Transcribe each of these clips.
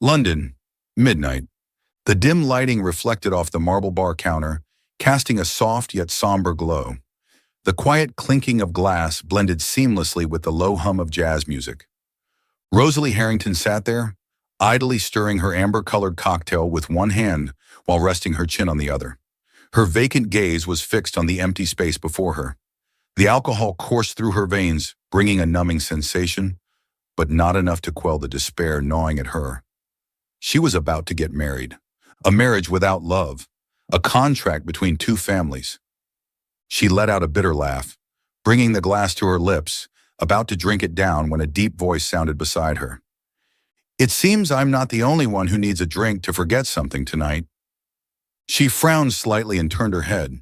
London, midnight. The dim lighting reflected off the marble bar counter, casting a soft yet somber glow. The quiet clinking of glass blended seamlessly with the low hum of jazz music. Rosalie Harrington sat there, idly stirring her amber-colored cocktail with one hand while resting her chin on the other. Her vacant gaze was fixed on the empty space before her. The alcohol coursed through her veins, bringing a numbing sensation, but not enough to quell the despair gnawing at her. She was about to get married. A marriage without love. A contract between two families. She let out a bitter laugh, bringing the glass to her lips, about to drink it down when a deep voice sounded beside her. "It seems I'm not the only one who needs a drink to forget something tonight." She frowned slightly and turned her head.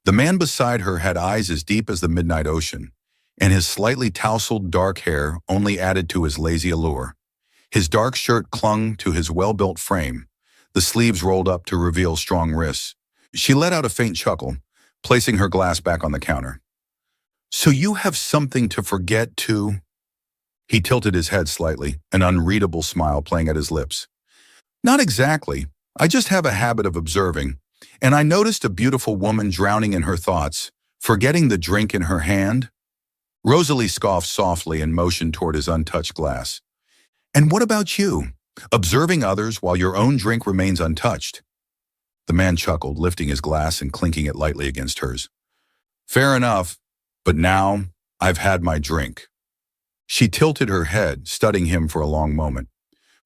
The man beside her had eyes as deep as the midnight ocean, and his slightly tousled dark hair only added to his lazy allure. His dark shirt clung to his well-built frame, the sleeves rolled up to reveal strong wrists. She let out a faint chuckle, placing her glass back on the counter. "So you have something to forget, too?" He tilted his head slightly, an unreadable smile playing at his lips. "Not exactly. I just have a habit of observing, and I noticed a beautiful woman drowning in her thoughts, forgetting the drink in her hand." Rosalie scoffed softly and motioned toward his untouched glass. "And what about you? Observing others while your own drink remains untouched." The man chuckled, lifting his glass and clinking it lightly against hers. "Fair enough, but now I've had my drink." She tilted her head, studying him for a long moment.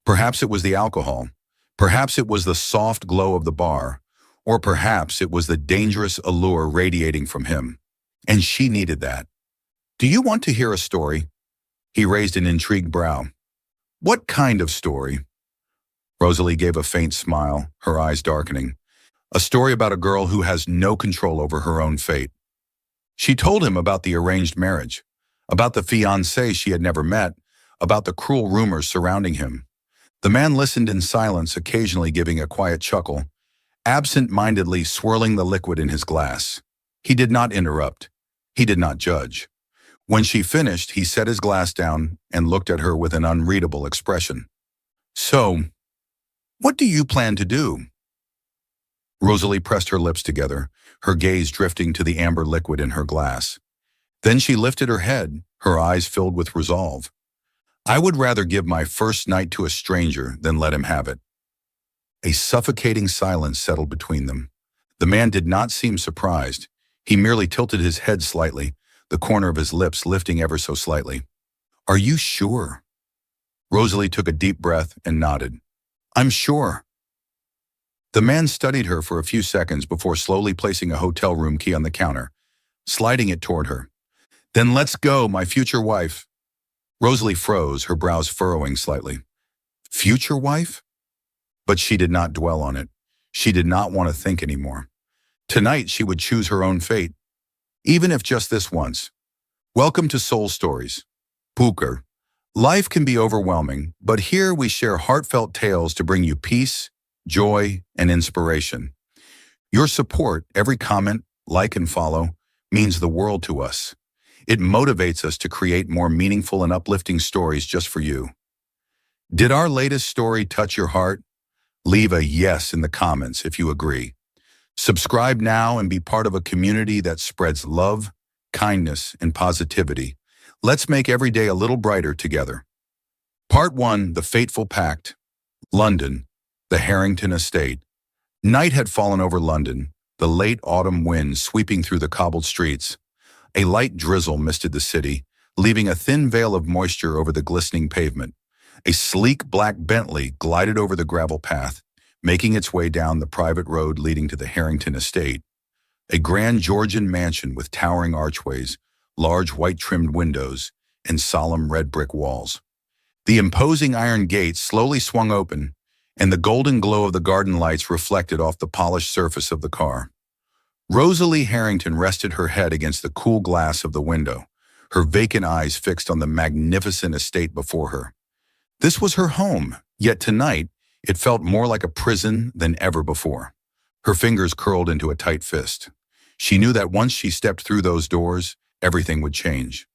Perhaps it was the alcohol. Perhaps it was the soft glow of the bar. Or perhaps it was the dangerous allure radiating from him. And she needed that. "Do you want to hear a story?" He raised an intrigued brow. "What kind of story?" Rosalie gave a faint smile, her eyes darkening. "A story about a girl who has no control over her own fate." She told him about the arranged marriage, about the fiancé she had never met, about the cruel rumors surrounding him. The man listened in silence, occasionally giving a quiet chuckle, absent-mindedly swirling the liquid in his glass. He did not interrupt. He did not judge. When she finished, he set his glass down and looked at her with an unreadable expression. "So, what do you plan to do?" Rosalie pressed her lips together, her gaze drifting to the amber liquid in her glass. Then she lifted her head, her eyes filled with resolve. "I would rather give my first night to a stranger than let him have it." A suffocating silence settled between them. The man did not seem surprised. He merely tilted his head slightly, the corner of his lips lifting ever so slightly. "Are you sure?" Rosalie took a deep breath and nodded. "I'm sure." The man studied her for a few seconds before slowly placing a hotel room key on the counter, sliding it toward her. "Then let's go, my future wife." Rosalie froze, her brows furrowing slightly. Future wife? But she did not dwell on it. She did not want to think anymore. Tonight she would choose her own fate, even if just this once. Welcome to Soul Stories. Booker. Life can be overwhelming, but here we share heartfelt tales to bring you peace, joy, and inspiration. Your support, every comment, like, and follow, means the world to us. It motivates us to create more meaningful and uplifting stories just for you. Did our latest story touch your heart? Leave a yes in the comments if you agree. Subscribe now and be part of a community that spreads love, kindness, and positivity. Let's make every day a little brighter together. Part 1, The Fateful Pact. London, the Harrington Estate. Night had fallen over London, the late autumn wind sweeping through the cobbled streets. A light drizzle misted the city, leaving a thin veil of moisture over the glistening pavement. A sleek black Bentley glided over the gravel path, making its way down the private road leading to the Harrington Estate. A grand Georgian mansion with towering archways, large white-trimmed windows, and solemn red brick walls. The imposing iron gates slowly swung open, and the golden glow of the garden lights reflected off the polished surface of the car. Rosalie Harrington rested her head against the cool glass of the window, her vacant eyes fixed on the magnificent estate before her. This was her home, yet tonight it felt more like a prison than ever before. Her fingers curled into a tight fist. She knew that once she stepped through those doors, everything would change.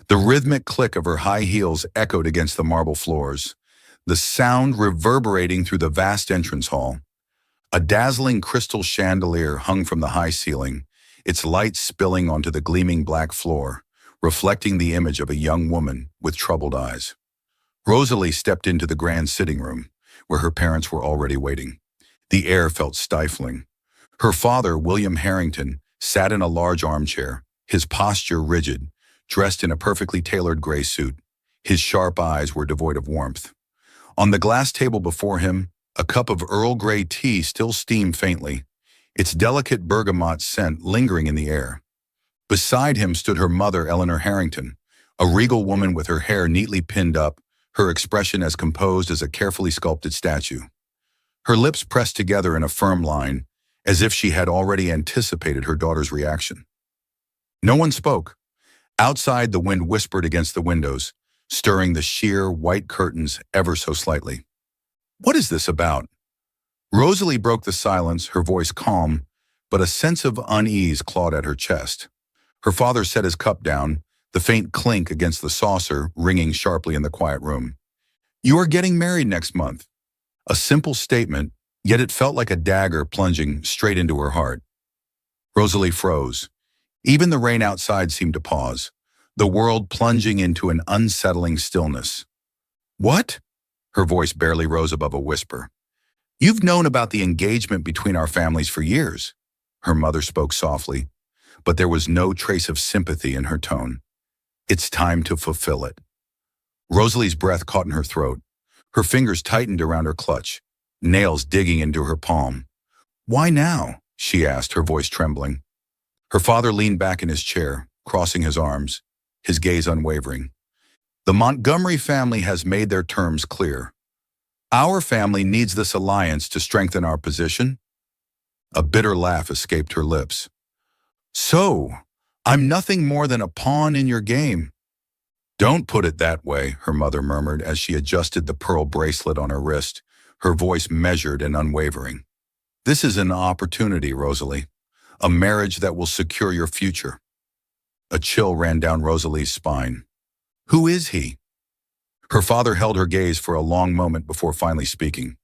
The rhythmic click of her high heels echoed against the marble floors. the sound reverberating through the vast entrance hall. A dazzling crystal chandelier hung from the high ceiling, its light spilling onto the gleaming black floor, reflecting the image of a young woman with troubled eyes. Rosalie stepped into the grand sitting room, where her parents were already waiting. The air felt stifling. Her father, William Harrington, sat in a large armchair, his posture rigid, dressed in a perfectly tailored gray suit. His sharp eyes were devoid of warmth. On the glass table before him, a cup of Earl Grey tea still steamed faintly, its delicate bergamot scent lingering in the air. Beside him stood her mother, Eleanor Harrington, a regal woman with her hair neatly pinned up, her expression as composed as a carefully sculpted statue. Her lips pressed together in a firm line, as if she had already anticipated her daughter's reaction. No one spoke. Outside, the wind whispered against the windows, stirring the sheer white curtains ever so slightly. "What is this about?" Rosalie broke the silence, her voice calm, but a sense of unease clawed at her chest. Her father set his cup down, the faint clink against the saucer ringing sharply in the quiet room. "You are getting married next month." A simple statement, yet it felt like a dagger plunging straight into her heart. Rosalie froze. Even the rain outside seemed to pause, the world plunging into an unsettling stillness. "What?" Her voice barely rose above a whisper. "You've known about the engagement between our families for years." Her mother spoke softly, but there was no trace of sympathy in her tone. "It's time to fulfill it." Rosalie's breath caught in her throat. Her fingers tightened around her clutch, nails digging into her palm. "Why now?" she asked, her voice trembling. Her father leaned back in his chair, crossing his arms, his gaze unwavering. "The Montgomery family has made their terms clear. Our family needs this alliance to strengthen our position." A bitter laugh escaped her lips. "So, I'm nothing more than a pawn in your game." "Don't put it that way," her mother murmured as she adjusted the pearl bracelet on her wrist, her voice measured and unwavering. "This is an opportunity, Rosalie. A marriage that will secure your future." A chill ran down Rosalie's spine. "Who is he?" Her father held her gaze for a long moment before finally speaking.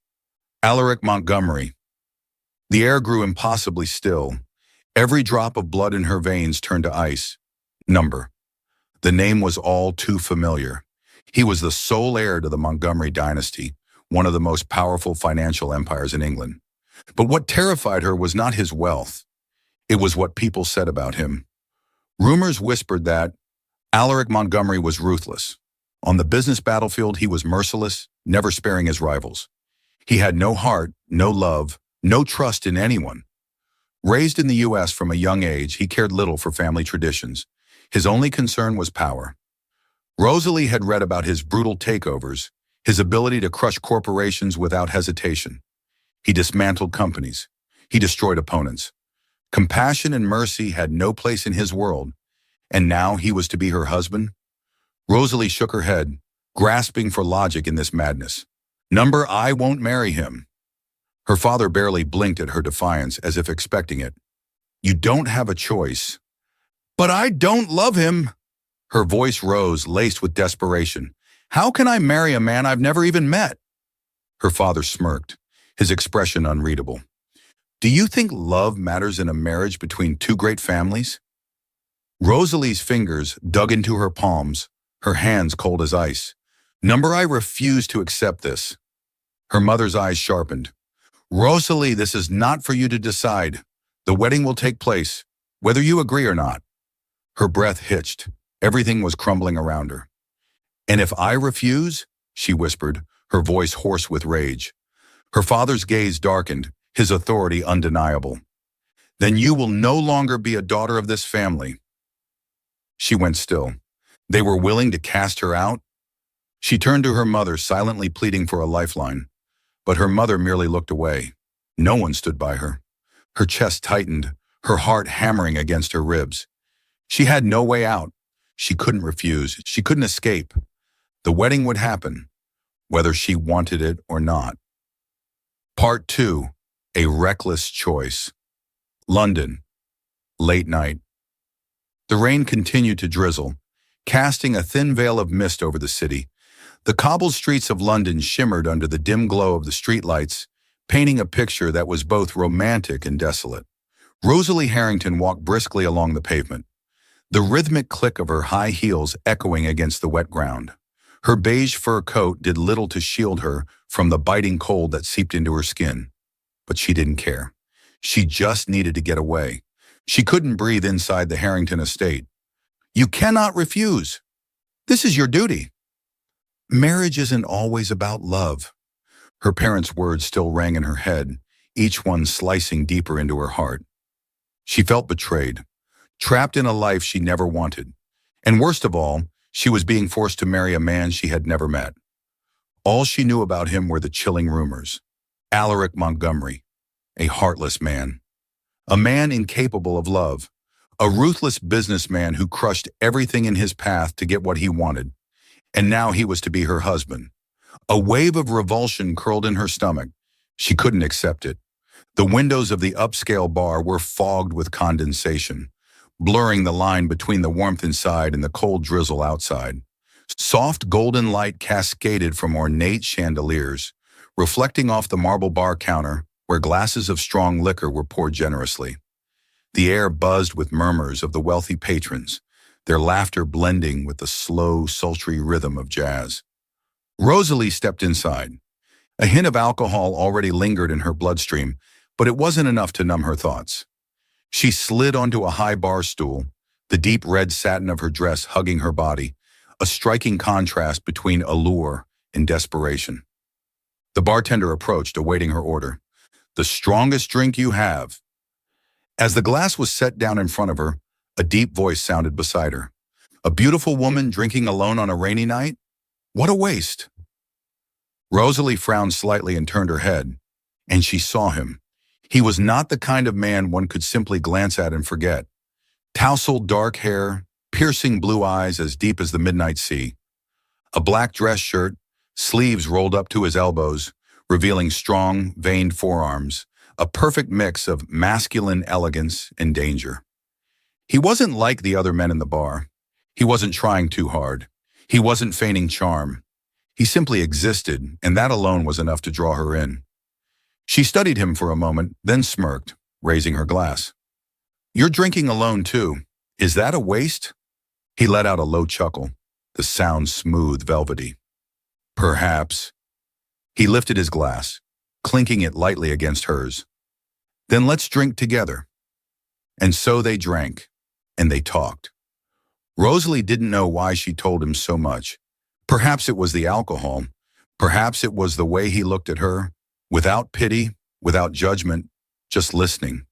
"Alaric Montgomery." The air grew impossibly still. Every drop of blood in her veins turned to ice. Number. The name was all too familiar. He was the sole heir to the Montgomery dynasty, one of the most powerful financial empires in England. But what terrified her was not his wealth. It was what people said about him. Rumors whispered that Alaric Montgomery was ruthless. On the business battlefield, he was merciless, never sparing his rivals. He had no heart, no love, no trust in anyone. Raised in the U.S. from a young age, he cared little for family traditions. His only concern was power. Rosalie had read about his brutal takeovers, his ability to crush corporations without hesitation. He dismantled companies. He destroyed opponents. Compassion and mercy had no place in his world, and now he was to be her husband? Rosalie shook her head, grasping for logic in this madness. Number, I won't marry him. Her father barely blinked at her defiance as if expecting it. You don't have a choice. But I don't love him. Her voice rose, laced with desperation. How can I marry a man I've never even met? Her father smirked, his expression unreadable. Do you think love matters in a marriage between two great families? Rosalie's fingers dug into her palms, her hands cold as ice. Number, I refuse to accept this. Her mother's eyes sharpened. Rosalie, this is not for you to decide. The wedding will take place, whether you agree or not. Her breath hitched. Everything was crumbling around her. And if I refuse, she whispered, her voice hoarse with rage. Her father's gaze darkened, his authority undeniable. Then you will no longer be a daughter of this family. She went still. They were willing to cast her out? She turned to her mother, silently pleading for a lifeline. But her mother merely looked away. No one stood by her. Her chest tightened, her heart hammering against her ribs. She had no way out. She couldn't refuse. She couldn't escape. The wedding would happen, whether she wanted it or not. Part 2. A Reckless Choice. London. Late night. The rain continued to drizzle, casting a thin veil of mist over the city. The cobbled streets of London shimmered under the dim glow of the streetlights, painting a picture that was both romantic and desolate. Rosalie Harrington walked briskly along the pavement, the rhythmic click of her high heels echoing against the wet ground. Her beige fur coat did little to shield her from the biting cold that seeped into her skin. But she didn't care. She just needed to get away. She couldn't breathe inside the Harrington estate. "You cannot refuse. This is your duty." "Marriage isn't always about love." Her parents' words still rang in her head, each one slicing deeper into her heart. She felt betrayed, trapped in a life she never wanted. And worst of all, she was being forced to marry a man she had never met. All she knew about him were the chilling rumors. Alaric Montgomery, a heartless man. A man incapable of love. A ruthless businessman who crushed everything in his path to get what he wanted. And now he was to be her husband. A wave of revulsion curled in her stomach. She couldn't accept it. The windows of the upscale bar were fogged with condensation, blurring the line between the warmth inside and the cold drizzle outside. Soft golden light cascaded from ornate chandeliers, reflecting off the marble bar counter where glasses of strong liquor were poured generously. The air buzzed with murmurs of the wealthy patrons, their laughter blending with the slow, sultry rhythm of jazz. Rosalie stepped inside. A hint of alcohol already lingered in her bloodstream, but it wasn't enough to numb her thoughts. She slid onto a high bar stool, the deep red satin of her dress hugging her body, a striking contrast between allure and desperation. The bartender approached, awaiting her order. "The strongest drink you have." As the glass was set down in front of her, a deep voice sounded beside her. "A beautiful woman drinking alone on a rainy night? What a waste." Rosalie frowned slightly and turned her head, and she saw him. He was not the kind of man one could simply glance at and forget. Tousled dark hair, piercing blue eyes as deep as the midnight sea. A black dress shirt, sleeves rolled up to his elbows, revealing strong, veined forearms, a perfect mix of masculine elegance and danger. He wasn't like the other men in the bar. He wasn't trying too hard. He wasn't feigning charm. He simply existed, and that alone was enough to draw her in. She studied him for a moment, then smirked, raising her glass. "You're drinking alone, too. Is that a waste?" He let out a low chuckle, the sound smooth, velvety. "Perhaps." He lifted his glass, clinking it lightly against hers. "Then let's drink together." And so they drank, and they talked. Rosalie didn't know why she told him so much. Perhaps it was the alcohol. Perhaps it was the way he looked at her, without pity, without judgment, just listening.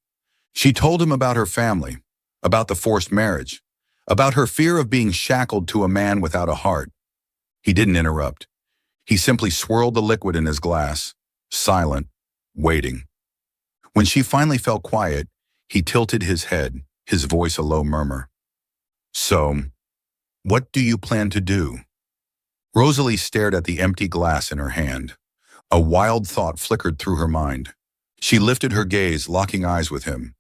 She told him about her family, about the forced marriage, about her fear of being shackled to a man without a heart. He didn't interrupt. He simply swirled the liquid in his glass, silent, waiting. When she finally fell quiet, he tilted his head, his voice a low murmur. "So, what do you plan to do?" Rosalie stared at the empty glass in her hand. A wild thought flickered through her mind. She lifted her gaze, locking eyes with him.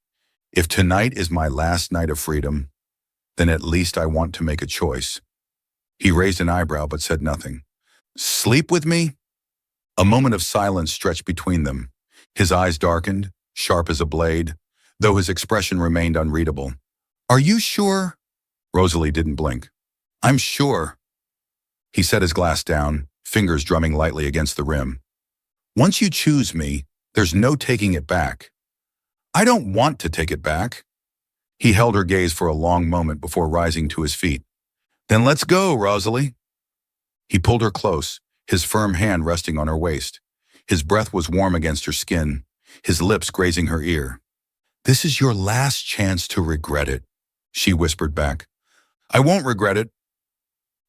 "If tonight is my last night of freedom, then at least I want to make a choice." He raised an eyebrow but said nothing. "Sleep with me?" A moment of silence stretched between them. His eyes darkened, sharp as a blade, though his expression remained unreadable. "Are you sure?" Rosalie didn't blink. "I'm sure." He set his glass down, fingers drumming lightly against the rim. "Once you choose me, there's no taking it back." "I don't want to take it back." He held her gaze for a long moment before rising to his feet. "Then let's go, Rosalie." He pulled her close, his firm hand resting on her waist. His breath was warm against her skin, his lips grazing her ear. "This is your last chance to regret it," she whispered back. "I won't regret it."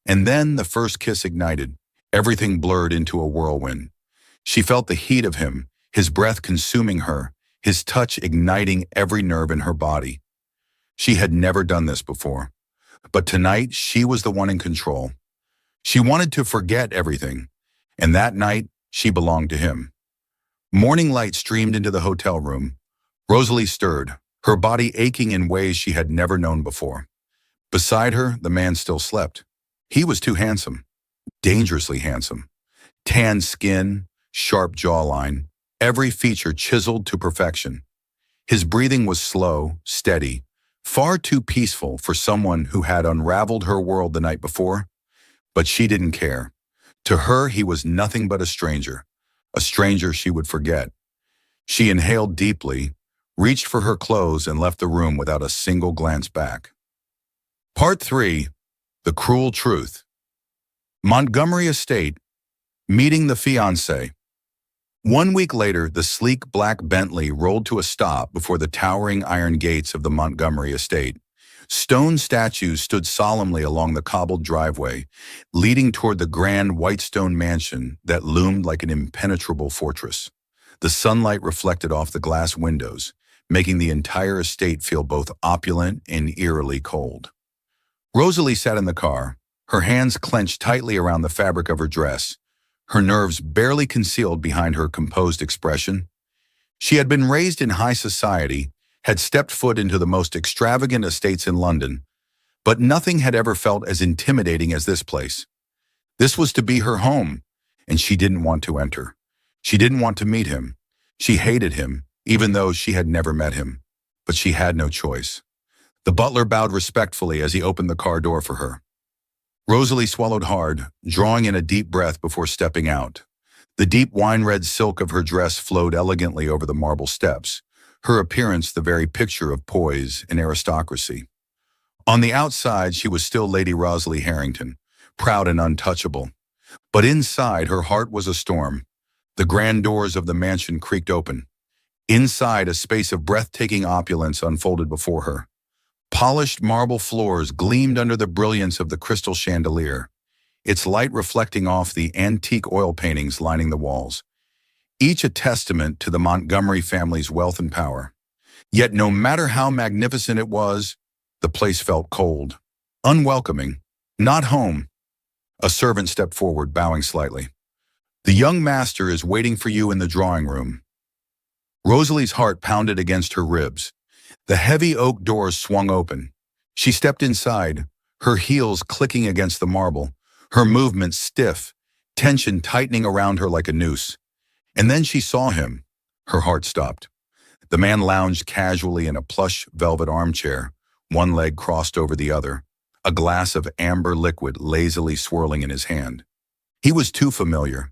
And then the first kiss ignited, everything blurred into a whirlwind. She felt the heat of him, his breath consuming her, his touch igniting every nerve in her body. She had never done this before, but tonight she was the one in control. She wanted to forget everything, and that night she belonged to him. Morning light streamed into the hotel room. Rosalie stirred, her body aching in ways she had never known before. Beside her, the man still slept. He was too handsome. dangerously handsome. Tan skin, sharp jawline, every feature chiseled to perfection. His breathing was slow, steady, far too peaceful for someone who had unraveled her world the night before, but she didn't care. To her, he was nothing but a stranger she would forget. She inhaled deeply, reached for her clothes, and left the room without a single glance back. Part 3. The Cruel Truth. Montgomery Estate. Meeting the fiancé. 1 week later, the sleek black Bentley rolled to a stop before the towering iron gates of the Montgomery estate. Stone statues stood solemnly along the cobbled driveway, leading toward the grand white stone mansion that loomed like an impenetrable fortress. The sunlight reflected off the glass windows, making the entire estate feel both opulent and eerily cold. Rosalie sat in the car, her hands clenched tightly around the fabric of her dress, her nerves barely concealed behind her composed expression. She had been raised in high society, had stepped foot into the most extravagant estates in London, but nothing had ever felt as intimidating as this place. This was to be her home, and she didn't want to enter. She didn't want to meet him. She hated him, even though she had never met him. But she had no choice. The butler bowed respectfully as he opened the car door for her. Rosalie swallowed hard, drawing in a deep breath before stepping out. The deep wine-red silk of her dress flowed elegantly over the marble steps, her appearance the very picture of poise and aristocracy. On the outside, she was still Lady Rosalie Harrington, proud and untouchable. But inside, her heart was a storm. The grand doors of the mansion creaked open. Inside, a space of breathtaking opulence unfolded before her. Polished marble floors gleamed under the brilliance of the crystal chandelier, its light reflecting off the antique oil paintings lining the walls, each a testament to the Montgomery family's wealth and power. Yet no matter how magnificent it was, the place felt cold, unwelcoming, not home. A servant stepped forward, bowing slightly. "The young master is waiting for you in the drawing room." Rosalie's heart pounded against her ribs. The heavy oak doors swung open. She stepped inside, her heels clicking against the marble, her movements stiff, tension tightening around her like a noose. And then she saw him. Her heart stopped. The man lounged casually in a plush velvet armchair, one leg crossed over the other, a glass of amber liquid lazily swirling in his hand. He was too familiar.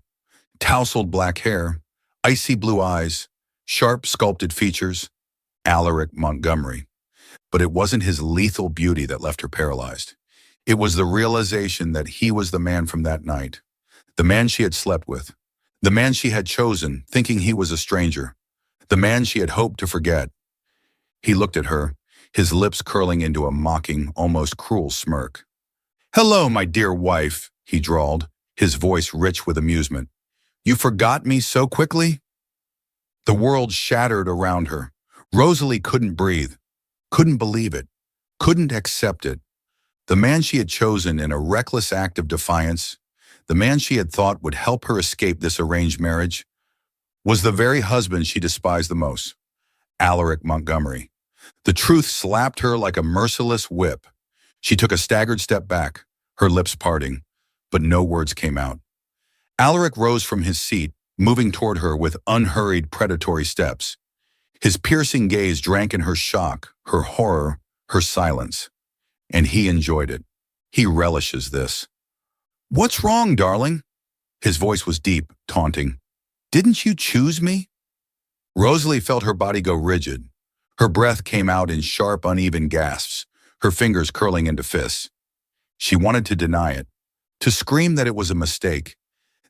Tousled black hair, icy blue eyes, sharp sculpted features. Alaric Montgomery. But it wasn't his lethal beauty that left her paralyzed. It was the realization that he was the man from that night, the man she had slept with, the man she had chosen, thinking he was a stranger, the man she had hoped to forget. He looked at her, his lips curling into a mocking, almost cruel smirk. "Hello, my dear wife," he drawled, his voice rich with amusement. "You forgot me so quickly?" The world shattered around her. Rosalie couldn't breathe, couldn't believe it, couldn't accept it. The man she had chosen in a reckless act of defiance, the man she had thought would help her escape this arranged marriage, was the very husband she despised the most, Alaric Montgomery. The truth slapped her like a merciless whip. She took a staggered step back, her lips parting, but no words came out. Alaric rose from his seat, moving toward her with unhurried, predatory steps. His piercing gaze drank in her shock, her horror, her silence. And he enjoyed it. He relishes this. "What's wrong, darling?" His voice was deep, taunting. "Didn't you choose me?" Rosalie felt her body go rigid. Her breath came out in sharp, uneven gasps, her fingers curling into fists. She wanted to deny it, to scream that it was a mistake,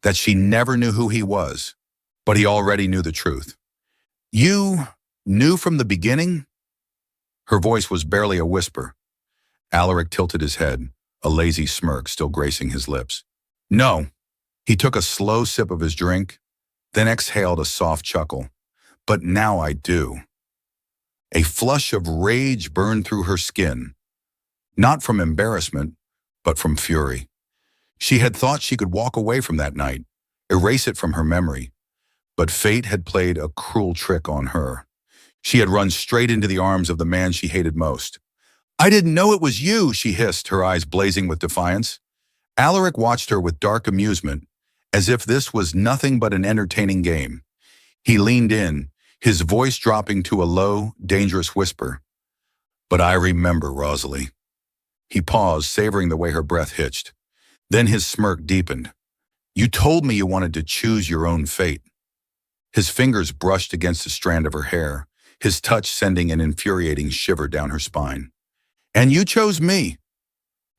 that she never knew who he was, but he already knew the truth. "You knew from the beginning?" Her voice was barely a whisper. Alaric tilted his head, a lazy smirk still gracing his lips. "No." He took a slow sip of his drink, then exhaled a soft chuckle. "But now I do." A flush of rage burned through her skin, not from embarrassment, but from fury. She had thought she could walk away from that night, erase it from her memory, but fate had played a cruel trick on her. She had run straight into the arms of the man she hated most. "I didn't know it was you," she hissed, her eyes blazing with defiance. Alaric watched her with dark amusement, as if this was nothing but an entertaining game. He leaned in, his voice dropping to a low, dangerous whisper. But I remember, Rosalie. He paused, savoring the way her breath hitched. Then his smirk deepened. You told me you wanted to choose your own fate. His fingers brushed against a strand of her hair, his touch sending an infuriating shiver down her spine. And you chose me.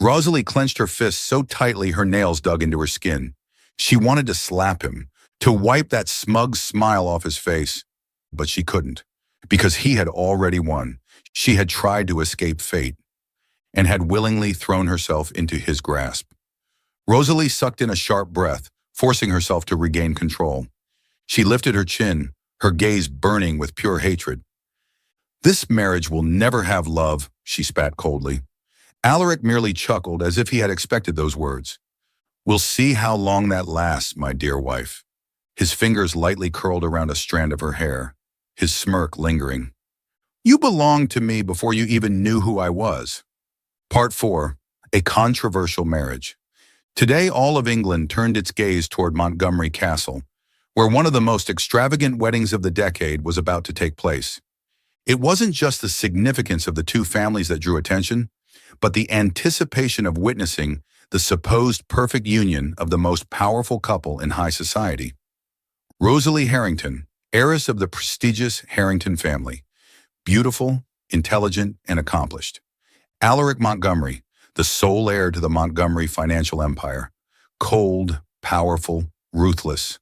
Rosalie clenched her fists so tightly her nails dug into her skin. She wanted to slap him, to wipe that smug smile off his face. But she couldn't, because he had already won. She had tried to escape fate, and had willingly thrown herself into his grasp. Rosalie sucked in a sharp breath, forcing herself to regain control. She lifted her chin, her gaze burning with pure hatred. This marriage will never have love, she spat coldly. Alaric merely chuckled as if he had expected those words. We'll see how long that lasts, my dear wife. His fingers lightly curled around a strand of her hair, his smirk lingering. You belonged to me before you even knew who I was. Part 4. A controversial marriage. Today, all of England turned its gaze toward Montgomery Castle, where one of the most extravagant weddings of the decade was about to take place. It wasn't just the significance of the two families that drew attention, but the anticipation of witnessing the supposed perfect union of the most powerful couple in high society. Rosalie Harrington, heiress of the prestigious Harrington family, beautiful, intelligent, and accomplished. Alaric Montgomery, the sole heir to the Montgomery financial empire, cold, powerful, ruthless.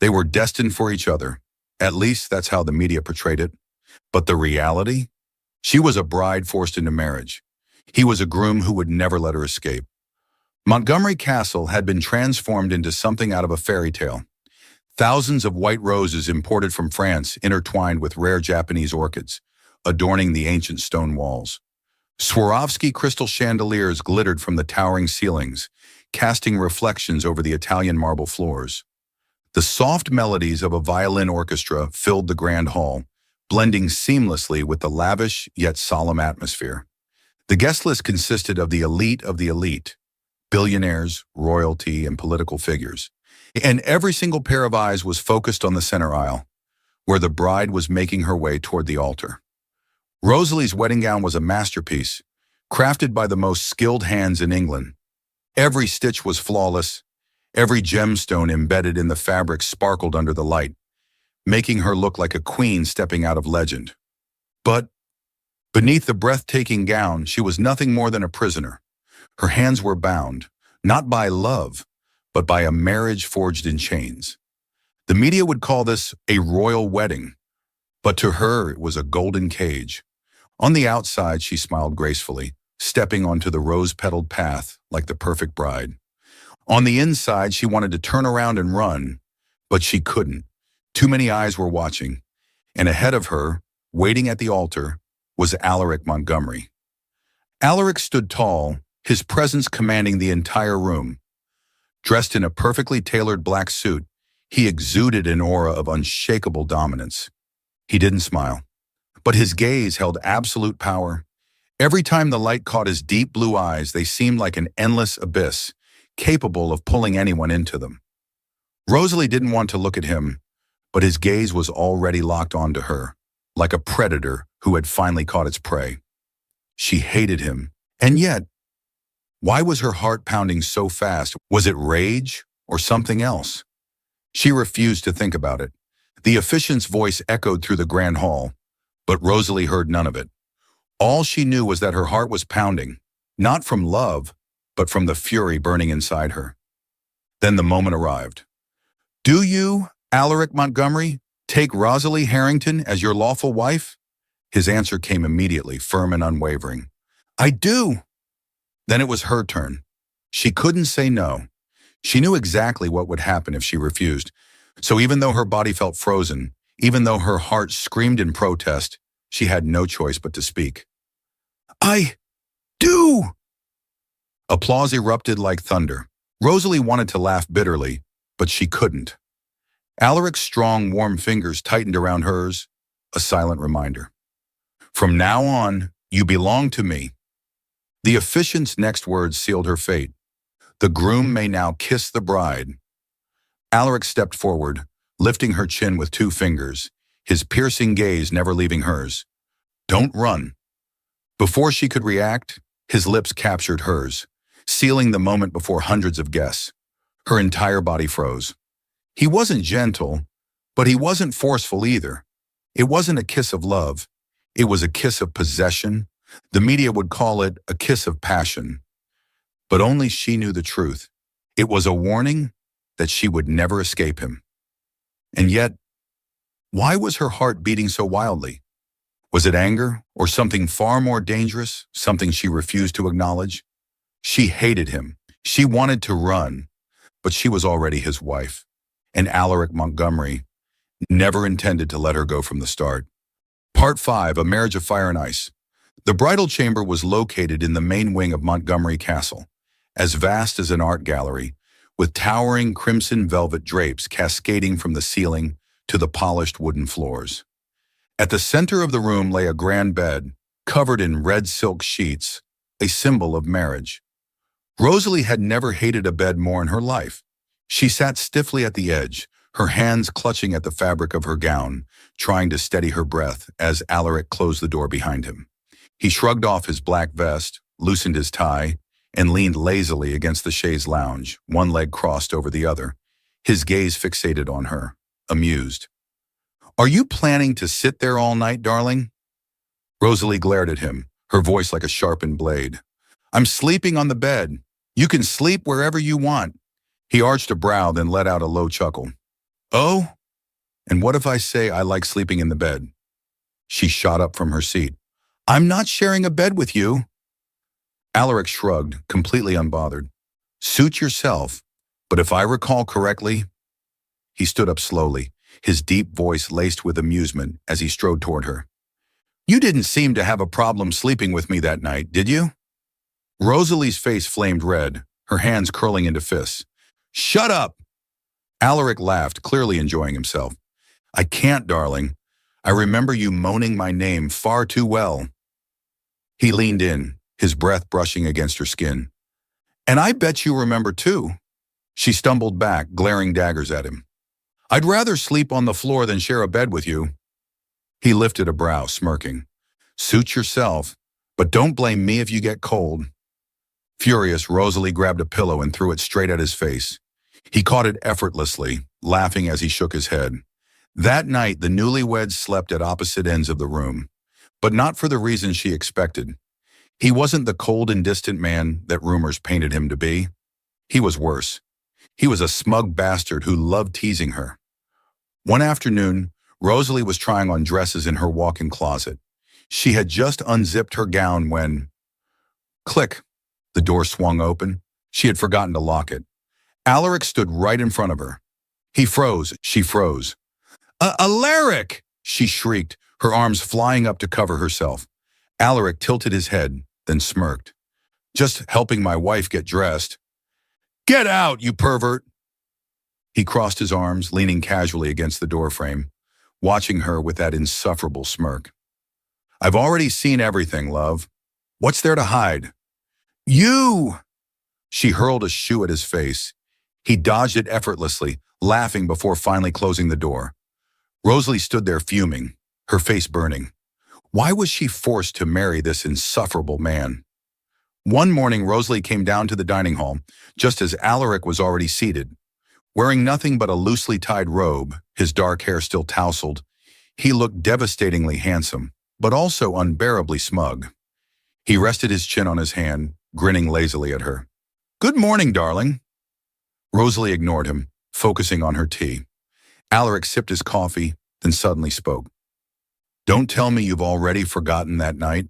They were destined for each other. At least that's how the media portrayed it. But the reality? She was a bride forced into marriage. He was a groom who would never let her escape. Montgomery Castle had been transformed into something out of a fairy tale. Thousands of white roses imported from France intertwined with rare Japanese orchids, adorning the ancient stone walls. Swarovski crystal chandeliers glittered from the towering ceilings, casting reflections over the Italian marble floors. The soft melodies of a violin orchestra filled the grand hall, blending seamlessly with the lavish yet solemn atmosphere. The guest list consisted of the elite, billionaires, royalty, and political figures. And every single pair of eyes was focused on the center aisle, where the bride was making her way toward the altar. Rosalie's wedding gown was a masterpiece, crafted by the most skilled hands in England. Every stitch was flawless, every gemstone embedded in the fabric sparkled under the light, making her look like a queen stepping out of legend. But beneath the breathtaking gown, she was nothing more than a prisoner. Her hands were bound, not by love, but by a marriage forged in chains. The media would call this a royal wedding, but to her it was a golden cage. On the outside, she smiled gracefully, stepping onto the rose-petaled path like the perfect bride. On the inside, she wanted to turn around and run, but she couldn't. Too many eyes were watching, and ahead of her, waiting at the altar, was Alaric Montgomery. Alaric stood tall, his presence commanding the entire room. Dressed in a perfectly tailored black suit, he exuded an aura of unshakable dominance. He didn't smile, but his gaze held absolute power. Every time the light caught his deep blue eyes, they seemed like an endless abyss, capable of pulling anyone into them. Rosalie didn't want to look at him, but his gaze was already locked onto her, like a predator who had finally caught its prey. She hated him, and yet, why was her heart pounding so fast? Was it rage or something else? She refused to think about it. The officiant's voice echoed through the grand hall, but Rosalie heard none of it. All she knew was that her heart was pounding, not from love, but from the fury burning inside her. Then the moment arrived. Do you, Alaric Montgomery, take Rosalie Harrington as your lawful wife? His answer came immediately, firm and unwavering. I do. Then it was her turn. She couldn't say no. She knew exactly what would happen if she refused. So even though her body felt frozen, even though her heart screamed in protest, she had no choice but to speak. I do! Applause erupted like thunder. Rosalie wanted to laugh bitterly, but she couldn't. Alaric's strong, warm fingers tightened around hers, a silent reminder. From now on, you belong to me. The officiant's next words sealed her fate. The groom may now kiss the bride. Alaric stepped forward, lifting her chin with 2 fingers, his piercing gaze never leaving hers. Don't run. Before she could react, his lips captured hers, sealing the moment before hundreds of guests. Her entire body froze. He wasn't gentle, but he wasn't forceful either. It wasn't a kiss of love. It was a kiss of possession. The media would call it a kiss of passion. But only she knew the truth. It was a warning that she would never escape him. And yet, why was her heart beating so wildly? Was it anger or something far more dangerous, something she refused to acknowledge? She hated him. She wanted to run, but she was already his wife. And Alaric Montgomery never intended to let her go from the start. Part 5, A Marriage of Fire and Ice. The bridal chamber was located in the main wing of Montgomery Castle, as vast as an art gallery, with towering crimson velvet drapes cascading from the ceiling to the polished wooden floors. At the center of the room lay a grand bed, covered in red silk sheets, a symbol of marriage. Rosalie had never hated a bed more in her life. She sat stiffly at the edge, her hands clutching at the fabric of her gown, trying to steady her breath as Alaric closed the door behind him. He shrugged off his black vest, loosened his tie, and leaned lazily against the chaise lounge, one leg crossed over the other, his gaze fixated on her, amused. Are you planning to sit there all night, darling? Rosalie glared at him, her voice like a sharpened blade. I'm sleeping on the bed. You can sleep wherever you want. He arched a brow, then let out a low chuckle. Oh? And what if I say I like sleeping in the bed? She shot up from her seat. I'm not sharing a bed with you. Alaric shrugged, completely unbothered. Suit yourself, but if I recall correctly... He stood up slowly, his deep voice laced with amusement as he strode toward her. You didn't seem to have a problem sleeping with me that night, did you? Rosalie's face flamed red, her hands curling into fists. Shut up! Alaric laughed, clearly enjoying himself. I can't, darling. I remember you moaning my name far too well. He leaned in, his breath brushing against her skin. And I bet you remember too. She stumbled back, glaring daggers at him. I'd rather sleep on the floor than share a bed with you. He lifted a brow, smirking. Suit yourself, but don't blame me if you get cold. Furious, Rosalie grabbed a pillow and threw it straight at his face. He caught it effortlessly, laughing as he shook his head. That night, the newlyweds slept at opposite ends of the room, but not for the reason she expected. He wasn't the cold and distant man that rumors painted him to be. He was worse. He was a smug bastard who loved teasing her. One afternoon, Rosalie was trying on dresses in her walk-in closet. She had just unzipped her gown when... Click! The door swung open. She had forgotten to lock it. Alaric stood right in front of her. He froze. She froze. Alaric! She shrieked, her arms flying up to cover herself. Alaric tilted his head, then smirked. Just helping my wife get dressed. Get out, you pervert! He crossed his arms, leaning casually against the doorframe, watching her with that insufferable smirk. I've already seen everything, love. What's there to hide? You! She hurled a shoe at his face. He dodged it effortlessly, laughing before finally closing the door. Rosalie stood there fuming, her face burning. Why was she forced to marry this insufferable man? One morning, Rosalie came down to the dining hall, just as Alaric was already seated. Wearing nothing but a loosely tied robe, his dark hair still tousled, he looked devastatingly handsome, but also unbearably smug. He rested his chin on his hand, grinning lazily at her. Good morning, darling. Rosalie ignored him, focusing on her tea. Alaric sipped his coffee, then suddenly spoke. Don't tell me you've already forgotten that night.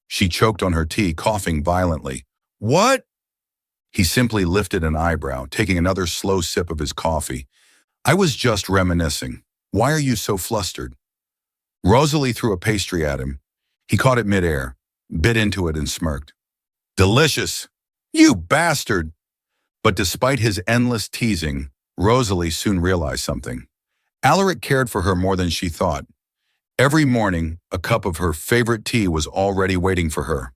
She choked on her tea, coughing violently. What? He simply lifted an eyebrow, taking another slow sip of his coffee. I was just reminiscing. Why are you so flustered? Rosalie threw a pastry at him. He caught it midair, bit into it and smirked. Delicious! You bastard! But despite his endless teasing, Rosalie soon realized something. Alaric cared for her more than she thought. Every morning, a cup of her favorite tea was already waiting for her.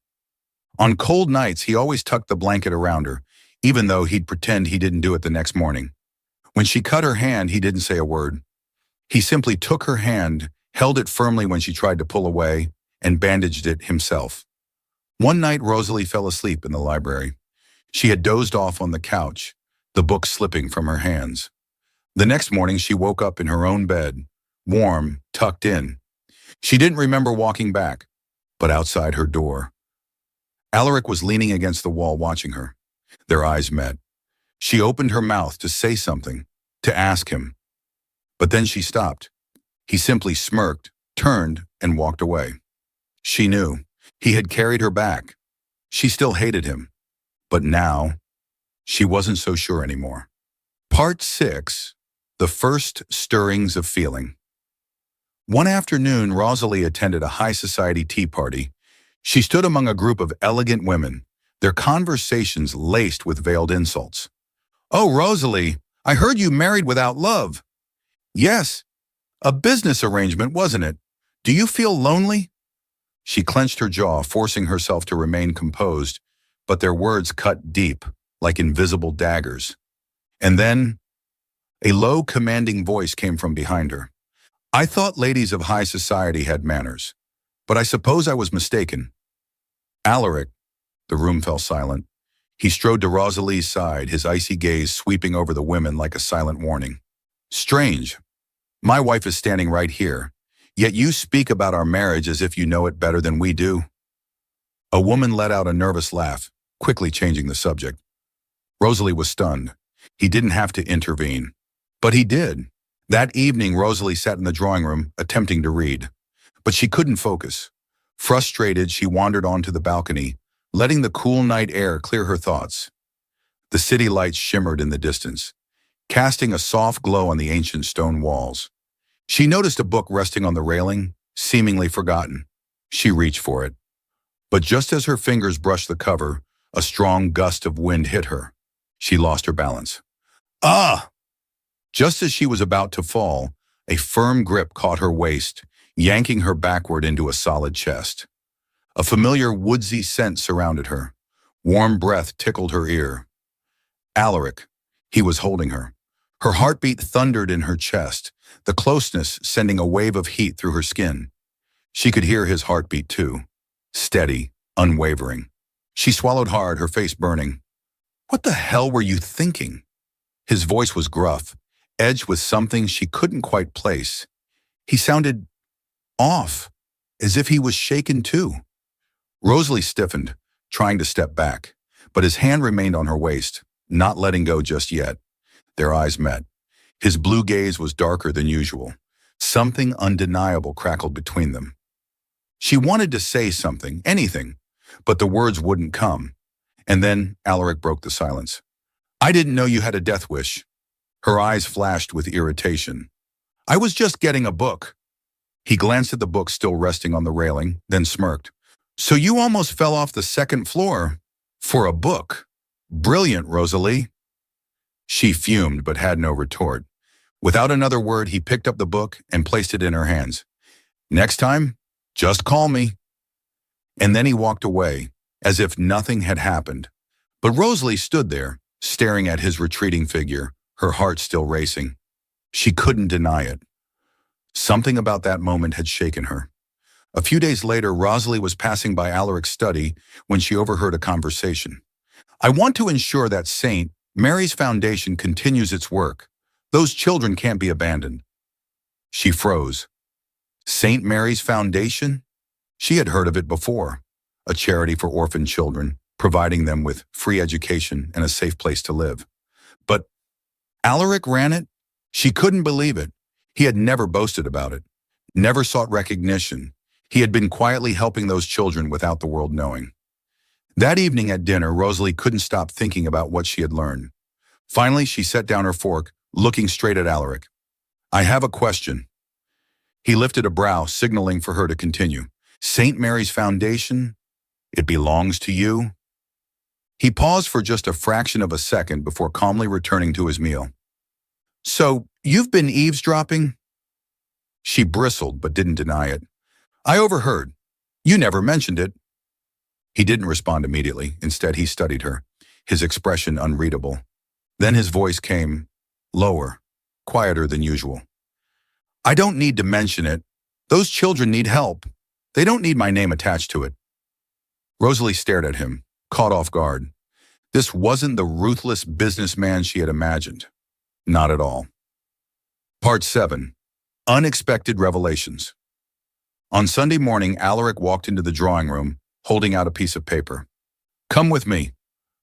On cold nights, he always tucked the blanket around her, even though he'd pretend he didn't do it the next morning. When she cut her hand, he didn't say a word. He simply took her hand, held it firmly when she tried to pull away, and bandaged it himself. One night, Rosalie fell asleep in the library. She had dozed off on the couch, the book slipping from her hands. The next morning, she woke up in her own bed, warm, tucked in. She didn't remember walking back, but outside her door, Alaric was leaning against the wall watching her. Their eyes met. She opened her mouth to say something, to ask him. But then she stopped. He simply smirked, turned, and walked away. She knew. He had carried her back. She still hated him. But now, she wasn't so sure anymore. Part 6. The First Stirrings of Feeling. One afternoon, Rosalie attended a high society tea party. She stood among a group of elegant women, their conversations laced with veiled insults. "Oh, Rosalie, I heard you married without love." "Yes, a business arrangement, wasn't it? Do you feel lonely?" She clenched her jaw, forcing herself to remain composed, but their words cut deep, like invisible daggers. And then, a low, commanding voice came from behind her. "I thought ladies of high society had manners, but I suppose I was mistaken." "Alaric." The room fell silent. He strode to Rosalie's side, his icy gaze sweeping over the women like a silent warning. "Strange. My wife is standing right here, yet you speak about our marriage as if you know it better than we do." A woman let out a nervous laugh, quickly changing the subject. Rosalie was stunned. He didn't have to intervene. But he did. That evening, Rosalie sat in the drawing room, attempting to read. But she couldn't focus. Frustrated, she wandered onto the balcony, letting the cool night air clear her thoughts. The city lights shimmered in the distance, casting a soft glow on the ancient stone walls. She noticed a book resting on the railing, seemingly forgotten. She reached for it. But just as her fingers brushed the cover, a strong gust of wind hit her. She lost her balance. "Ah!" Just as she was about to fall, a firm grip caught her waist, yanking her backward into a solid chest. A familiar woodsy scent surrounded her. Warm breath tickled her ear. Alaric. He was holding her. Her heartbeat thundered in her chest, the closeness sending a wave of heat through her skin. She could hear his heartbeat too, steady, unwavering. She swallowed hard, her face burning. "What the hell were you thinking?" His voice was gruff, edged with something she couldn't quite place. He sounded off, as if he was shaken too. Rosalie stiffened, trying to step back, but his hand remained on her waist, not letting go just yet. Their eyes met. His blue gaze was darker than usual. Something undeniable crackled between them. She wanted to say something, anything, but the words wouldn't come. And then Alaric broke the silence. "I didn't know you had a death wish." Her eyes flashed with irritation. "I was just getting a book." He glanced at the book still resting on the railing, then smirked. "So you almost fell off the second floor for a book. Brilliant, Rosalie." She fumed but had no retort. Without another word, he picked up the book and placed it in her hands. "Next time, just call me." And then he walked away, as if nothing had happened. But Rosalie stood there, staring at his retreating figure, her heart still racing. She couldn't deny it. Something about that moment had shaken her. A few days later, Rosalie was passing by Alaric's study when she overheard a conversation. "I want to ensure that St. Mary's Foundation continues its work. Those children can't be abandoned." She froze. St. Mary's Foundation? She had heard of it before. A charity for orphan children, providing them with free education and a safe place to live. But Alaric ran it? She couldn't believe it. He had never boasted about it, never sought recognition. He had been quietly helping those children without the world knowing. That evening at dinner, Rosalie couldn't stop thinking about what she had learned. Finally, she set down her fork, looking straight at Alaric. "I have a question." He lifted a brow, signaling for her to continue. "St. Mary's Foundation? It belongs to you?" He paused for just a fraction of a second before calmly returning to his meal. "So, you've been eavesdropping?" She bristled but didn't deny it. "I overheard. You never mentioned it." He didn't respond immediately. Instead, he studied her. his expression unreadable. Then his voice came, lower, quieter than usual. I don't need to mention it. Those children need help. They don't need my name attached to it. Rosalie stared at him, caught off guard. This wasn't the ruthless businessman she had imagined. Not at all. Part 7. Unexpected Revelations. On Sunday morning, Alaric walked into the drawing room, holding out a piece of paper. Come with me.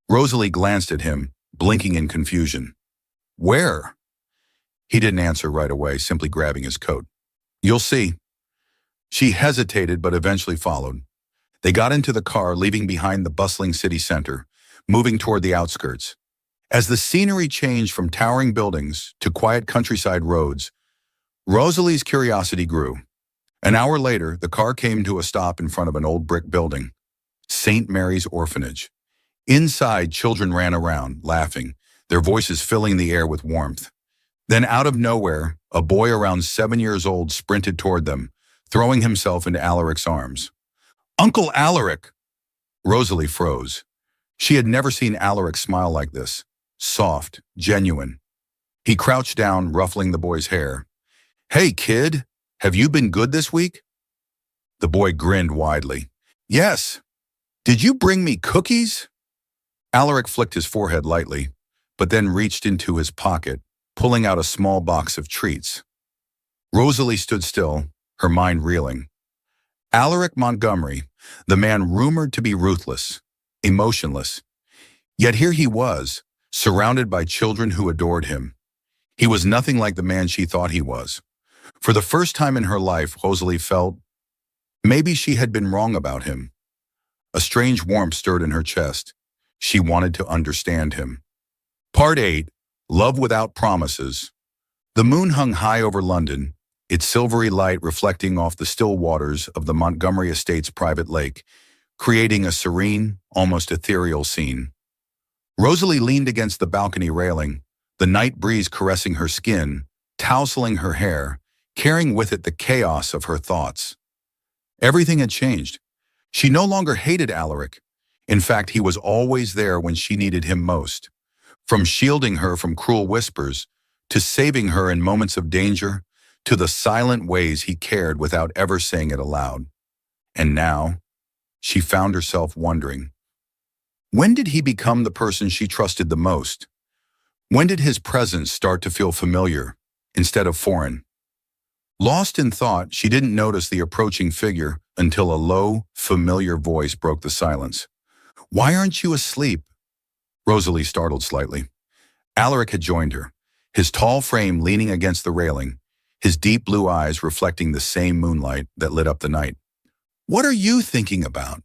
Rosalie glanced at him, blinking in confusion. Where? He didn't answer right away, simply grabbing his coat. You'll see. She hesitated but eventually followed. They got into the car, leaving behind the bustling city center, moving toward the outskirts. As the scenery changed from towering buildings to quiet countryside roads, Rosalie's curiosity grew. An hour later, the car came to a stop in front of an old brick building, St. Mary's Orphanage. Inside, children ran around, laughing, their voices filling the air with warmth. Then out of nowhere, a boy around 7 years old sprinted toward them, throwing himself into Alaric's arms. Uncle Alaric! Rosalie froze. She had never seen Alaric smile like this, soft, genuine. He crouched down, ruffling the boy's hair. Hey, kid, have you been good this week? The boy grinned widely. Yes. Did you bring me cookies? Alaric flicked his forehead lightly, but then reached into his pocket, pulling out a small box of treats. Rosalie stood still, her mind reeling. Alaric Montgomery, the man rumored to be ruthless, emotionless. Yet here he was, surrounded by children who adored him. He was nothing like the man she thought he was. For the first time in her life, Rosalie felt maybe she had been wrong about him. A strange warmth stirred in her chest. She wanted to understand him. Part 8. Love Without Promises. The moon hung high over London, its silvery light reflecting off the still waters of the Montgomery Estates private lake, creating a serene, almost ethereal scene. Rosalie leaned against the balcony railing, the night breeze caressing her skin, tousling her hair, carrying with it the chaos of her thoughts. Everything had changed. She no longer hated Alaric. In fact, he was always there when she needed him most. From shielding her from cruel whispers, to saving her in moments of danger, to the silent ways he cared without ever saying it aloud. And now, she found herself wondering, when did he become the person she trusted the most? When did his presence start to feel familiar instead of foreign? Lost in thought, she didn't notice the approaching figure until a low, familiar voice broke the silence. Why aren't you asleep? Rosalie startled slightly. Alaric had joined her, his tall frame leaning against the railing, his deep blue eyes reflecting the same moonlight that lit up the night. What are you thinking about?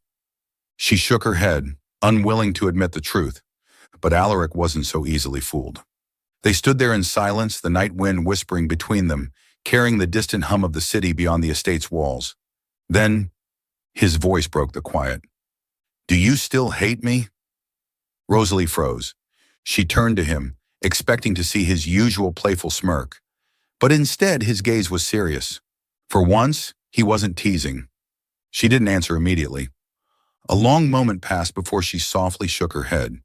She shook her head, unwilling to admit the truth, but Alaric wasn't so easily fooled. They stood there in silence, the night wind whispering between them, carrying the distant hum of the city beyond the estate's walls. Then, his voice broke the quiet. Do you still hate me? Rosalie froze. She turned to him, expecting to see his usual playful smirk. But instead, his gaze was serious. For once, he wasn't teasing. She didn't answer immediately. A long moment passed before she softly shook her head.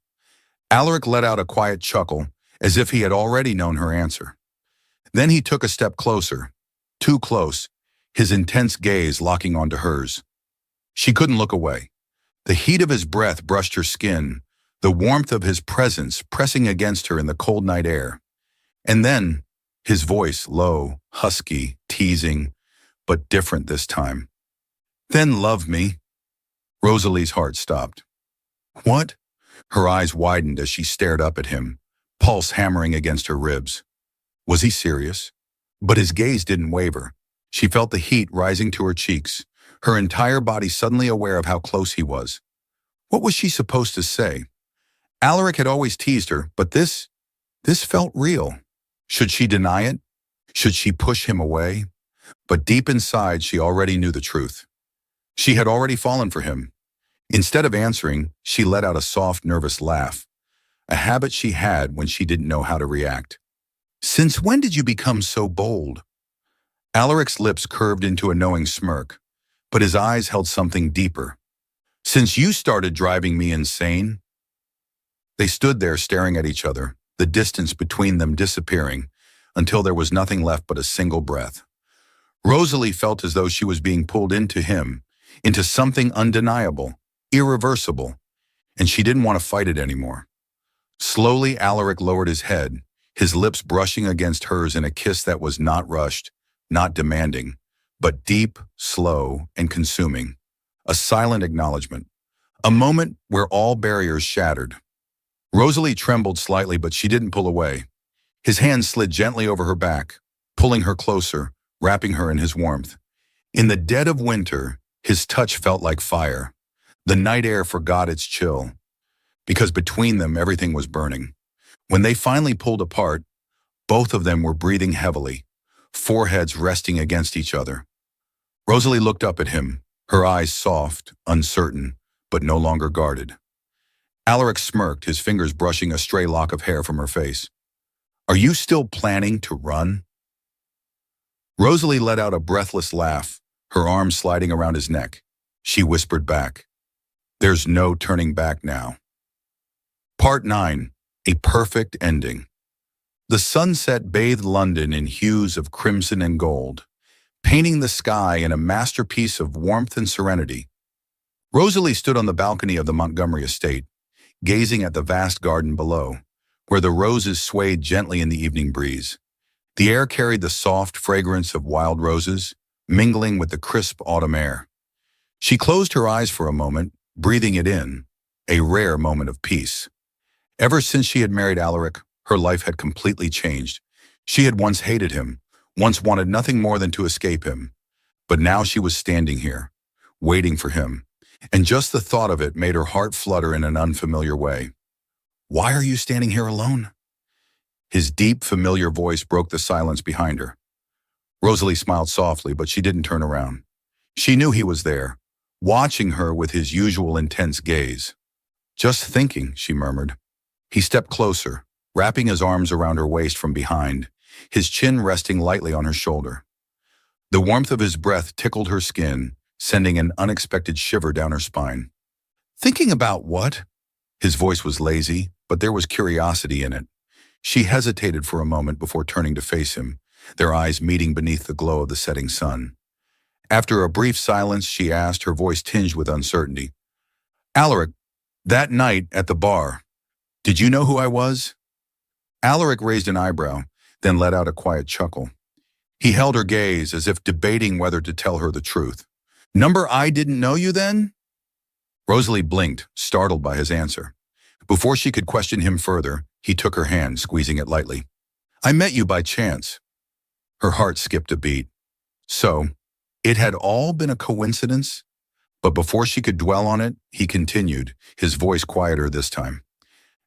Alaric let out a quiet chuckle, as if he had already known her answer. Then he took a step closer, too close, his intense gaze locking onto hers. She couldn't look away. The heat of his breath brushed her skin, the warmth of his presence pressing against her in the cold night air. And then, his voice low, husky, teasing, but different this time. Then love me. Rosalie's heart stopped. What? Her eyes widened as she stared up at him, pulse hammering against her ribs. Was he serious? But his gaze didn't waver. She felt the heat rising to her cheeks, her entire body suddenly aware of how close he was. What was she supposed to say? Alaric had always teased her, but this felt real. Should she deny it? Should she push him away? But deep inside, she already knew the truth. She had already fallen for him. Instead of answering, she let out a soft, nervous laugh, a habit she had when she didn't know how to react. Since when did you become so bold? Alaric's lips curved into a knowing smirk, but his eyes held something deeper. Since you started driving me insane. They stood there staring at each other, the distance between them disappearing, until there was nothing left but a single breath. Rosalie felt as though she was being pulled into him, into something undeniable, irreversible, and she didn't want to fight it anymore. Slowly, Alaric lowered his head, his lips brushing against hers in a kiss that was not rushed, not demanding, but deep, slow, and consuming. A silent acknowledgement. A moment where all barriers shattered. Rosalie trembled slightly, but she didn't pull away. His hand slid gently over her back, pulling her closer, wrapping her in his warmth. In the dead of winter, his touch felt like fire. The night air forgot its chill, because between them everything was burning. When they finally pulled apart, both of them were breathing heavily, foreheads resting against each other. Rosalie looked up at him, her eyes soft, uncertain, but no longer guarded. Alaric smirked, his fingers brushing a stray lock of hair from her face. "Are you still planning to run?" Rosalie let out a breathless laugh, her arms sliding around his neck. She whispered back, "There's no turning back now." Part 9. A perfect ending. The sunset bathed London in hues of crimson and gold, painting the sky in a masterpiece of warmth and serenity. Rosalie stood on the balcony of the Montgomery estate, gazing at the vast garden below, where the roses swayed gently in the evening breeze. The air carried the soft fragrance of wild roses, mingling with the crisp autumn air. She closed her eyes for a moment, breathing it in, a rare moment of peace. Ever since she had married Alaric, her life had completely changed. She had once hated him, once wanted nothing more than to escape him. But now she was standing here, waiting for him, and just the thought of it made her heart flutter in an unfamiliar way. "Why are you standing here alone?" His deep, familiar voice broke the silence behind her. Rosalie smiled softly, but she didn't turn around. She knew he was there, watching her with his usual intense gaze. "Just thinking," she murmured. He stepped closer, wrapping his arms around her waist from behind, his chin resting lightly on her shoulder. The warmth of his breath tickled her skin, sending an unexpected shiver down her spine. "Thinking about what?" His voice was lazy, but there was curiosity in it. She hesitated for a moment before turning to face him, their eyes meeting beneath the glow of the setting sun. After a brief silence, she asked, her voice tinged with uncertainty, "Alaric, that night at the bar, did you know who I was?" Alaric raised an eyebrow, then let out a quiet chuckle. He held her gaze as if debating whether to tell her the truth. "Number I didn't know you then?" Rosalie blinked, startled by his answer. Before she could question him further, he took her hand, squeezing it lightly. "I met you by chance." Her heart skipped a beat. So, it had all been a coincidence? But before she could dwell on it, he continued, his voice quieter this time.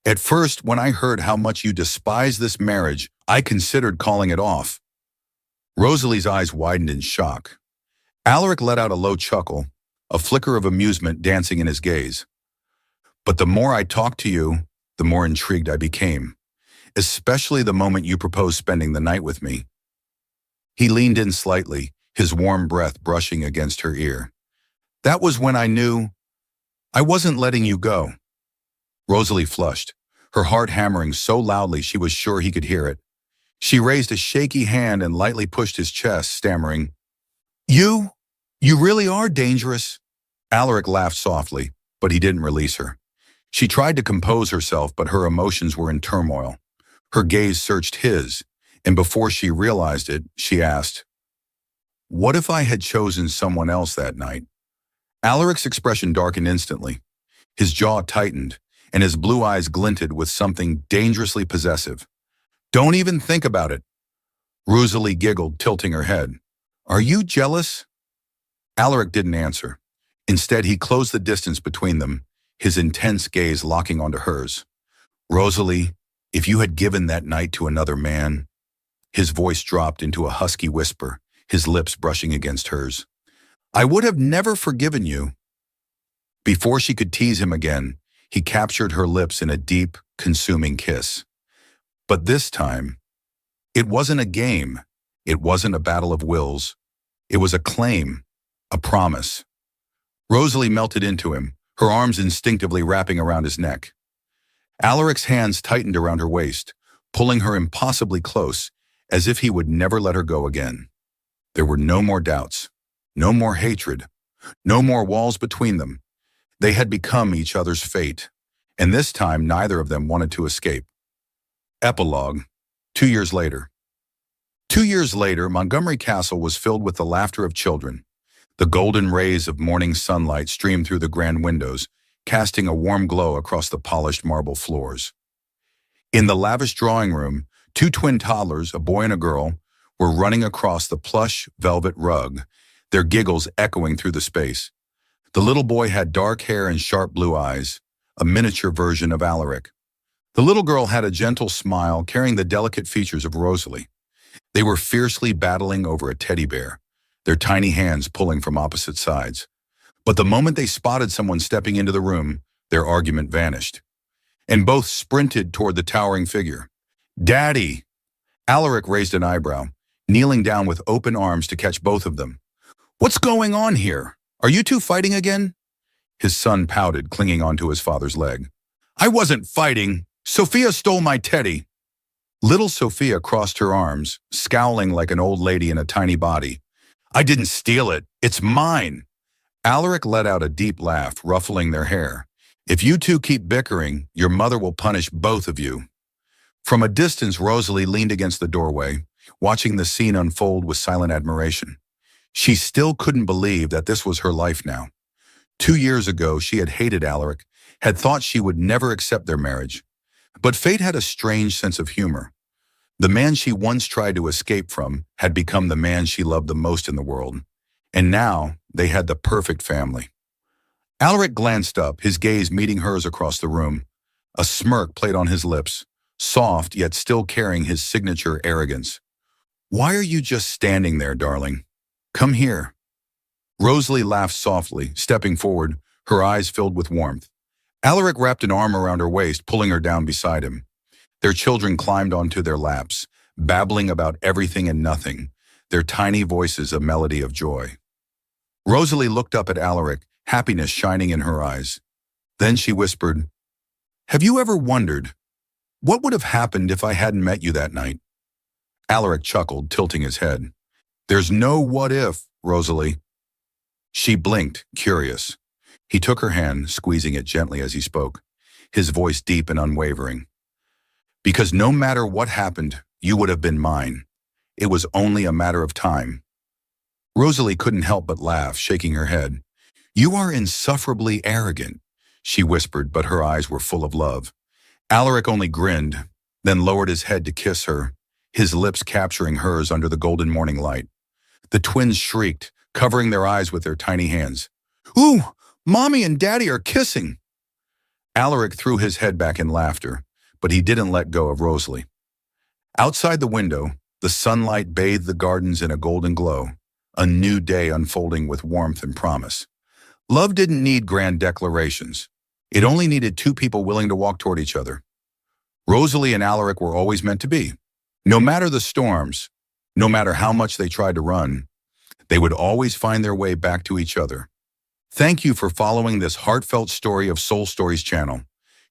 "At first, when I heard how much you despise this marriage, I considered calling it off." Rosalie's eyes widened in shock. Alaric let out a low chuckle, a flicker of amusement dancing in his gaze. "But the more I talked to you, the more intrigued I became, especially the moment you proposed spending the night with me." He leaned in slightly, his warm breath brushing against her ear. "That was when I knew I wasn't letting you go." Rosalie flushed, her heart hammering so loudly she was sure he could hear it. She raised a shaky hand and lightly pushed his chest, stammering, You really are dangerous." Alaric laughed softly, but he didn't release her. She tried to compose herself, but her emotions were in turmoil. Her gaze searched his, and before she realized it, she asked, "What if I had chosen someone else that night?" Alaric's expression darkened instantly. His jaw tightened, and his blue eyes glinted with something dangerously possessive. "Don't even think about it." Rosalie giggled, tilting her head. "Are you jealous?" Alaric didn't answer. Instead, he closed the distance between them, his intense gaze locking onto hers. "Rosalie, if you had given that night to another man," his voice dropped into a husky whisper, his lips brushing against hers, "I would have never forgiven you." Before she could tease him again, he captured her lips in a deep, consuming kiss. But this time, it wasn't a game. It wasn't a battle of wills. It was a claim, a promise. Rosalie melted into him, her arms instinctively wrapping around his neck. Alaric's hands tightened around her waist, pulling her impossibly close, as if he would never let her go again. There were no more doubts, no more hatred, no more walls between them. They had become each other's fate, and this time neither of them wanted to escape. Epilogue, 2 years later. 2 years later, Montgomery Castle was filled with the laughter of children. The golden rays of morning sunlight streamed through the grand windows, casting a warm glow across the polished marble floors. In the lavish drawing room, 2 twin toddlers, a boy and a girl, were running across the plush velvet rug, their giggles echoing through the space. The little boy had dark hair and sharp blue eyes, a miniature version of Alaric. The little girl had a gentle smile, carrying the delicate features of Rosalie. They were fiercely battling over a teddy bear, their tiny hands pulling from opposite sides. But the moment they spotted someone stepping into the room, their argument vanished, and both sprinted toward the towering figure. "Daddy!" Alaric raised an eyebrow, kneeling down with open arms to catch both of them. "What's going on here? Are you two fighting again?" His son pouted, clinging onto his father's leg. "I wasn't fighting. Sophia stole my teddy." Little Sophia crossed her arms, scowling like an old lady in a tiny body. "I didn't steal it. It's mine." Alaric let out a deep laugh, ruffling their hair. "If you two keep bickering, your mother will punish both of you." From a distance, Rosalie leaned against the doorway, watching the scene unfold with silent admiration. She still couldn't believe that this was her life now. 2 years ago, she had hated Alaric, had thought she would never accept their marriage. But fate had a strange sense of humor. The man she once tried to escape from had become the man she loved the most in the world. And now they had the perfect family. Alaric glanced up, his gaze meeting hers across the room. A smirk played on his lips, soft yet still carrying his signature arrogance. "Why are you just standing there, darling? Come here." Rosalie laughed softly, stepping forward, her eyes filled with warmth. Alaric wrapped an arm around her waist, pulling her down beside him. Their children climbed onto their laps, babbling about everything and nothing, their tiny voices a melody of joy. Rosalie looked up at Alaric, happiness shining in her eyes. Then she whispered, "Have you ever wondered, what would have happened if I hadn't met you that night?" Alaric chuckled, tilting his head. "There's no what if, Rosalie." She blinked, curious. He took her hand, squeezing it gently as he spoke, his voice deep and unwavering. "Because no matter what happened, you would have been mine. It was only a matter of time." Rosalie couldn't help but laugh, shaking her head. "You are insufferably arrogant," she whispered, but her eyes were full of love. Alaric only grinned, then lowered his head to kiss her, his lips capturing hers under the golden morning light. The twins shrieked, covering their eyes with their tiny hands. "Ooh, Mommy and Daddy are kissing!" Alaric threw his head back in laughter, but he didn't let go of Rosalie. Outside the window, the sunlight bathed the gardens in a golden glow, a new day unfolding with warmth and promise. Love didn't need grand declarations. It only needed 2 people willing to walk toward each other. Rosalie and Alaric were always meant to be. No matter the storms, no matter how much they tried to run, they would always find their way back to each other. Thank you for following this heartfelt story of Soul Stories channel.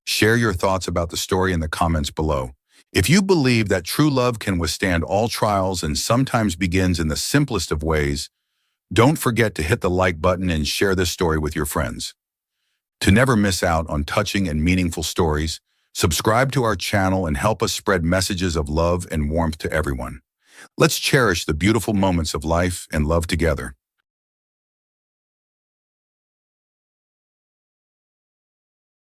Share your thoughts about the story in the comments below. If you believe that true love can withstand all trials and sometimes begins in the simplest of ways, don't forget to hit the like button and share this story with your friends. To never miss out on touching and meaningful stories, subscribe to our channel and help us spread messages of love and warmth to everyone. Let's cherish the beautiful moments of life and love together.